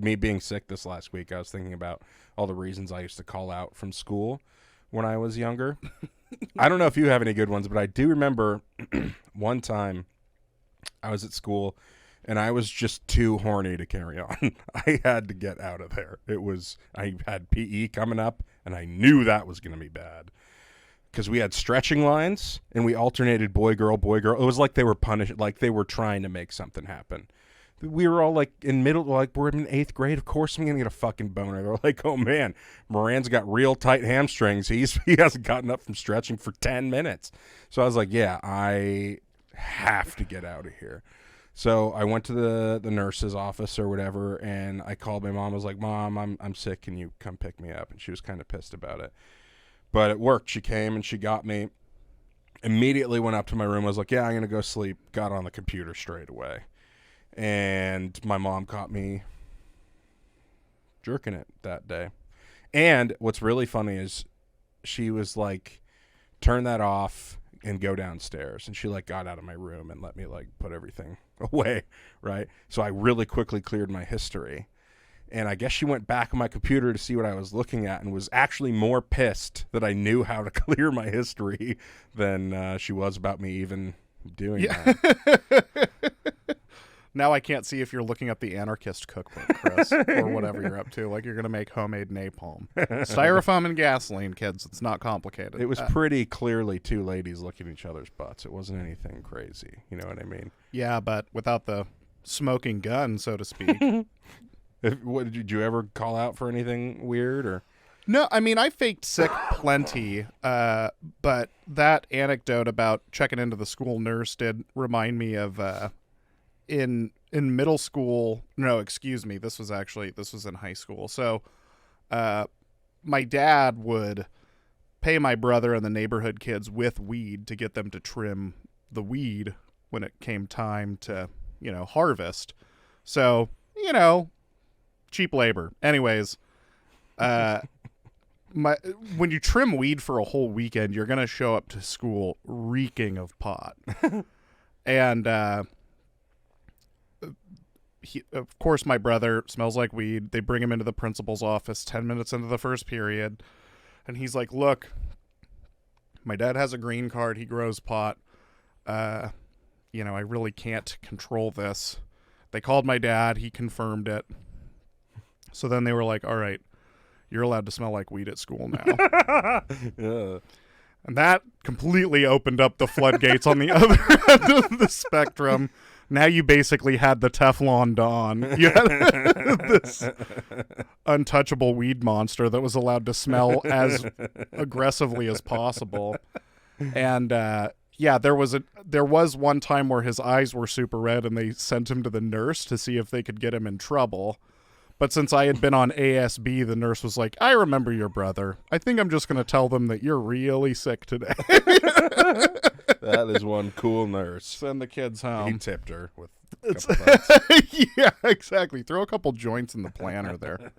me being sick this last week, I was thinking about all the reasons I used to call out from school when I was younger. I don't know if you have any good ones, but I do remember one time I was at school and I was just too horny to carry on. I had to get out of there. I had PE coming up and I knew that was going to be bad because we had stretching lines and we alternated boy, girl, boy, girl. It was like they were punished, like they were trying to make something happen. We were all like in middle, like we're in 8th grade. Of course I'm going to get a fucking boner. They're like, oh man, Moran's got real tight hamstrings. He hasn't gotten up from stretching for 10 minutes. So I was like, yeah, I have to get out of here. So I went to the nurse's office or whatever, and I called my mom. I was like, Mom, I'm sick. Can you come pick me up? And she was kind of pissed about it. But it worked. She came and she got me. Immediately went up to my room. I was like, yeah, I'm going to go sleep. Got on the computer straight away. And my mom caught me jerking it that day. And what's really funny is she was like, turn that off and go downstairs. And she like got out of my room and let me like put everything away, right? So I really quickly cleared my history. And I guess she went back on my computer to see what I was looking at and was actually more pissed that I knew how to clear my history than she was about me even doing that. Now I can't see if you're looking up the anarchist cookbook, Chris, or whatever you're up to. Like you're going to make homemade napalm. Styrofoam and gasoline, kids. It's not complicated. It was pretty clearly two ladies looking at each other's butts. It wasn't anything crazy. You know what I mean? Yeah, but without the smoking gun, so to speak. Did you ever call out for anything weird or? No, I mean, I faked sick plenty, but that anecdote about checking into the school nurse did remind me of in middle school. No, excuse me. This was in high school. So my dad would pay my brother and the neighborhood kids with weed to get them to trim the weed when it came time to, harvest. So, cheap labor. Anyways, when you trim weed for a whole weekend, you're going to show up to school reeking of pot. And of course, my brother smells like weed. They bring him into the principal's office 10 minutes into the first period. And he's like, look, my dad has a green card. He grows pot. I really can't control this. They called my dad. He confirmed it. So then they were like, all right, you're allowed to smell like weed at school now. Yeah. And that completely opened up the floodgates on the other end of the spectrum. Now you basically had the Teflon Don. You had this untouchable weed monster that was allowed to smell as aggressively as possible. And there was one time where his eyes were super red and they sent him to the nurse to see if they could get him in trouble. But since I had been on ASB, the nurse was like, I remember your brother. I think I'm just going to tell them that you're really sick today. That is one cool nurse. Send the kids home. He tipped her with a couple bucks. Yeah, exactly. Throw a couple joints in the planter there.